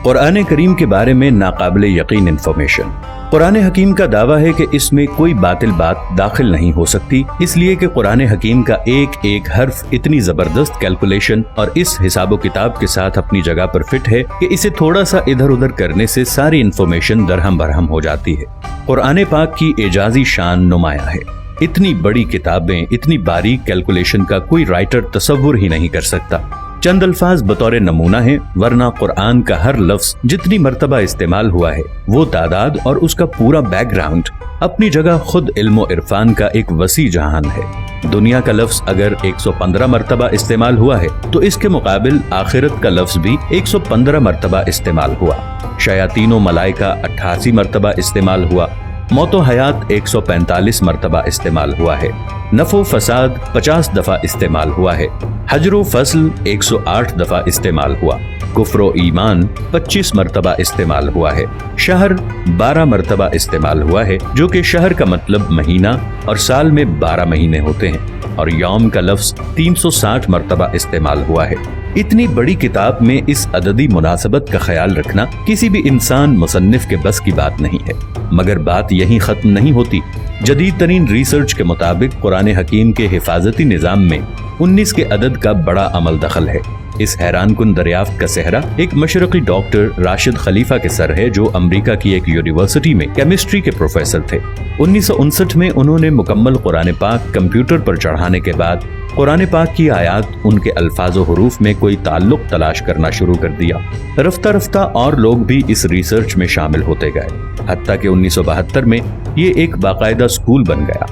कुरान करीम के बारे में नाकाबिल यकीन इंफॉर्मेशन। कुरान हकीम का दावा है कि इसमें कोई बातिल बात दाखिल नहीं हो सकती, इसलिए कि कुरान हकीम का एक एक हर्फ इतनी जबरदस्त कैलकुलेशन और इस हिसाबो किताब के साथ अपनी जगह पर फिट है कि इसे थोड़ा सा इधर उधर करने से सारी इंफॉर्मेशन दरहम बरहम हो जाती है। कुरान पाक की एजाजी शान नुमाया है। इतनी बड़ी किताबें, इतनी बारीक कैलकुलेशन का कोई राइटर तसव्वुर ही नहीं कर सकता। चंद अल्फाज बतौर नमूना है, वरना कुरान का हर लफ्ज जितनी मर्तबा इस्तेमाल हुआ है वो तादाद और उसका पूरा बैकग्राउंड अपनी जगह खुद इल्म और इरफान का एक वसी जहान है। दुनिया का लफ्ज अगर 115 मर्तबा इस्तेमाल हुआ है तो इसके मुकाबिल आखिरत का लफ्ज भी 115 मर्तबा इस्तेमाल हुआ। शयातीनो मलाइका 88 मर्तबा इस्तेमाल हुआ। मौतो हयात 145 मर्तबा इस्तेमाल हुआ है। नफो फसाद 50 दफा इस्तेमाल हुआ है। हजरो फसल 108 दफा इस्तेमाल हुआ। कुफ्रो ईमान 25 मर्तबा इस्तेमाल हुआ है। शहर 12 मर्तबा इस्तेमाल हुआ है, जो कि शहर का मतलब महीना और साल में 12 महीने होते हैं। और यौम का लफ्ज 360 मर्तबा इस्तेमाल हुआ है। इतनी बड़ी किताब में इस अददी मुनासबत का ख्याल रखना किसी भी इंसान मुसन्निफ के बस की बात नहीं है। मगर बात यहीं खत्म नहीं होती। जदीद तरीन रिसर्च के मुताबिक कुरान हकीम के हिफाजती निज़ाम में 19 के अदद का बड़ा अमल दखल है। इस हैरान कुन दरियाफ्त का सेहरा एक मशरकी डॉक्टर राशिद खलीफा के सर है, जो अमेरिका की एक यूनिवर्सिटी में केमिस्ट्री के प्रोफेसर थे। 1959 में उन्होंने मुकम्मल कुरान पाक कंप्यूटर पर चढ़ाने के बाद कुरान पाक की आयात, उनके अल्फाज और हुरूफ में कोई ताल्लुक तलाश करना शुरू कर दिया। रफ्ता रफ्ता और लोग भी इस रिसर्च में शामिल होते गए, हत्ता कि 1972 में ये एक बाकायदा स्कूल बन गया।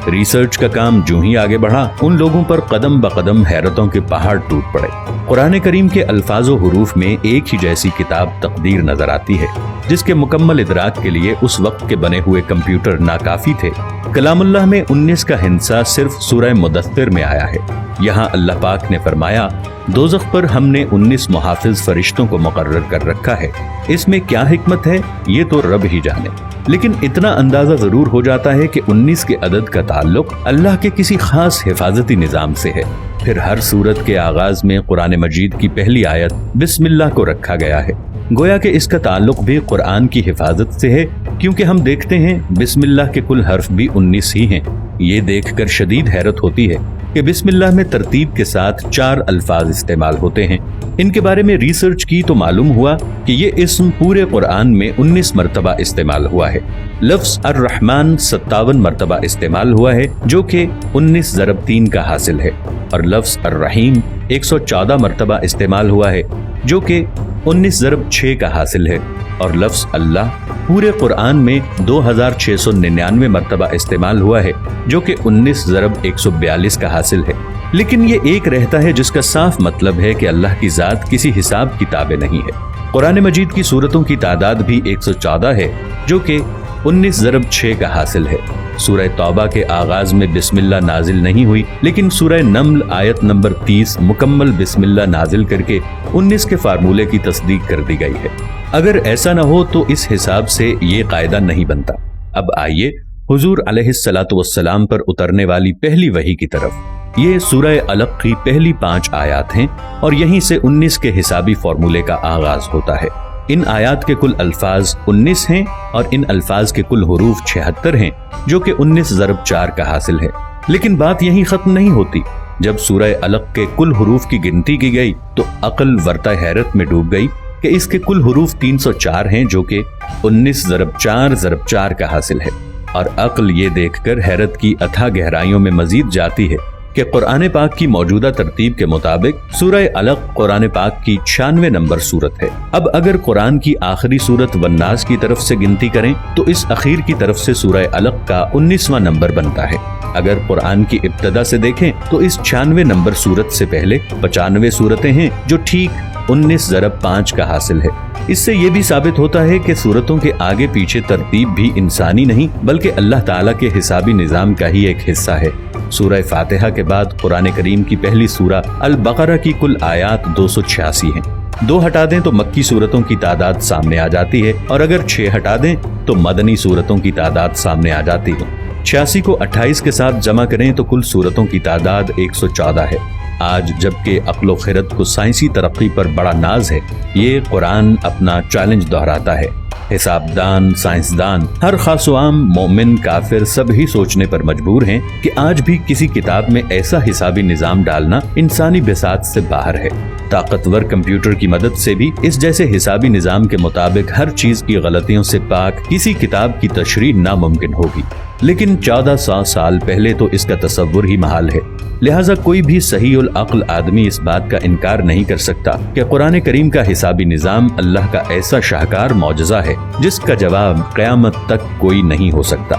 रिसर्च का काम जो ही आगे बढ़ा, उन लोगों पर कदम ब कदम हैरतों के पहाड़ टूट पड़े। कुरान करीम के अल्फाजो हुरूफ में एक ही जैसी किताब तकदीर नजर आती है, जिसके मुकम्मल इदराक के लिए उस वक्त के बने हुए कंप्यूटर नाकाफी थे। कलामुल्लाह में 19 का हिस्सा सिर्फ सूरह मुदस्सिर में आया है। यहाँ अल्लाह पाक ने फरमाया, दोज़ख पर हमने 19 मुहाफिज फरिश्तों को मुकर्रर कर रखा है। इसमें क्या हिकमत है ये तो रब ही जाने, लेकिन इतना अंदाजा जरूर हो जाता है कि 19 के अदद का ताल्लुक अल्लाह के किसी खास हिफाजती निज़ाम से है। फिर हर सूरत के आगाज में कुरान मजीद की पहली आयत बिस्मिल्लाह को रखा गया है। गोया कि इसका ताल्लुक भी कुरान की हिफाजत से है, क्योंकि हम देखते हैं बिस्मिल्लाह के कुल हर्फ भी 19 ही हैं। ये देखकर शदीद हैरत होती है कि बिस्मिल्लाह में तरतीब के साथ 4 अल्फाज इस्तेमाल होते हैं। इनके बारे में रिसर्च की तो मालूम हुआ कि ये इस्म पूरे कुरान में 19 मर्तबा इस्तेमाल हुआ है। लफ्ज अर्रहमान 57 मर्तबा इस्तेमाल हुआ है, जो कि 19 ज़रब 3 का हासिल है। और लफ्ज अर्रहीम 114 मर्तबा इस्तेमाल हुआ है, जो कि 19 ज़रब 6 का हासिल है। और लफ्ज अल्लाह पूरे कुरान में 2699 मर्तबा इस्तेमाल हुआ है, जो कि 19 ज़रब 142 का हासिल है। लेकिन ये एक रहता है जिसका साफ मतलब है कि अल्लाह की जात किसी हिसाब किताबे नहीं है। कुरान मजीद की सूरतों की तादाद भी 114 है, जो कि 19 ज़रब 6 का हासिल है। सूरह तौबा के आगाज में बिस्मिल्लाह नाजिल नहीं हुई, लेकिन सूरह नम्ल आयत नंबर 30 मुकम्मल बिस्मिल्लाह नाजिल करके 19 के फार्मूले की तस्दीक कर दी गई है। अगर ऐसा न हो तो इस हिसाब से ये कायदा नहीं बनता। अब आइए हुजूर अलैहिस्सलातु वस्सलाम पर उतरने वाली पहली वही की तरफ। ये सूरह अलक की पहली 5 आयात हैं और यहीं से 19 के हिसाबी फार्मूले का आगाज होता है। इन आयात के कुल अल्फाज 19 हैं और इन अल्फाज के कुल हुरूफ 76 हैं, जो कि 19 ज़रब 4 का हासिल है। लेकिन बात यहीं खत्म नहीं होती। जब सूरह अलक के कुल हुरूफ की गिनती की गई तो अक्ल वर्ता हैरत में डूब गई कि इसके कुल हुरूफ 304 हैं, जो कि 19 ज़रब 4 ज़रब 4 का हासिल है। और अक्ल ये देखकर हैरत की अथाह गहराइयों में मजीद जाती है कि कुरान पाक की मौजूदा तरतीब के मुताबिक सूरह अलक कुरान पाक की 96 नंबर सूरत है। अब अगर कुरान की आखिरी सूरत वन्नास की तरफ से गिनती करें तो इस अखीर की तरफ से सूरह अलक का 19वां नंबर बनता है। अगर कुरान की इब्तदा से देखें तो इस 96 नंबर सूरत से पहले 95 सूरतें हैं, जो ठीक 19 ज़रब 5 का हासिल है। इससे ये भी साबित होता है कि सूरतों के आगे पीछे तरतीब भी इंसानी नहीं बल्कि अल्लाह ताला के हिसाबी निज़ाम का ही एक हिस्सा है। सूरह फातिहा के बाद कुरान करीम की पहली सूरा अल बकरा की कुल आयात 286 हैं। 2 हटा दें तो मक्की सूरतों की तादाद सामने आ जाती है, और अगर 6 हटा दें तो मदनी सूरतों की तादाद सामने आ जाती है। 86 को 28 के साथ जमा करें तो कुल सूरतों की तादाद 114 है। آج جبکہ عقل و خرد کو سائنسی ترقی پر بڑا ناز ہے، یہ قرآن اپنا چیلنج دہراتا ہے۔ حسابدان، سائنسدان، ہر خاص و عام، مومن، کافر سب ہی سوچنے پر مجبور ہیں کہ آج بھی کسی کتاب میں ایسا حسابی نظام ڈالنا انسانی بساط سے باہر ہے۔ طاقتور کمپیوٹر کی مدد سے بھی اس جیسے حسابی نظام کے مطابق ہر چیز کی غلطیوں سے پاک کسی کتاب کی تشریح ناممکن ہوگی، لیکن 1400 سال پہلے تو اس کا تصور ہی محال ہے۔ لہٰذا کوئی بھی صحیح العقل آدمی اس بات کا انکار نہیں کر سکتا کہ قرآن کریم کا حسابی نظام اللہ کا ایسا شاہکار معجزہ ہے جس کا جواب قیامت تک کوئی نہیں ہو سکتا۔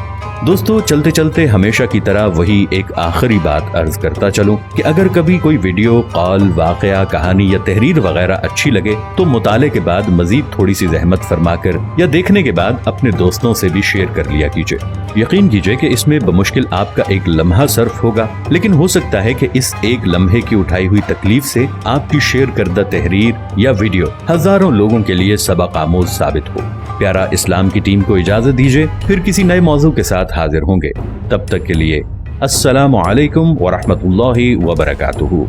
دوستو، چلتے چلتے ہمیشہ کی طرح وہی ایک آخری بات عرض کرتا چلوں کہ اگر کبھی کوئی ویڈیو، قول، واقعہ، کہانی یا تحریر وغیرہ اچھی لگے تو مطالعے کے بعد مزید تھوڑی سی زحمت فرما کر یا دیکھنے کے بعد اپنے دوستوں سے بھی شیئر کر لیا کیجیے۔ یقین کیجیے کہ اس میں بمشکل آپ کا ایک لمحہ صرف ہوگا، لیکن ہو سکتا ہے کہ اس ایک لمحے کی اٹھائی ہوئی تکلیف سے آپ کی شیئر کردہ تحریر یا ویڈیو ہزاروں لوگوں کے لیے سبق آموز ثابت ہو۔ پیارا اسلام کی ٹیم کو اجازت دیجیے، پھر کسی نئے موضوع کے ساتھ حاضر ہوں گے۔ تب تک کے لیے السلام علیکم ورحمۃ اللہ وبرکاتہ۔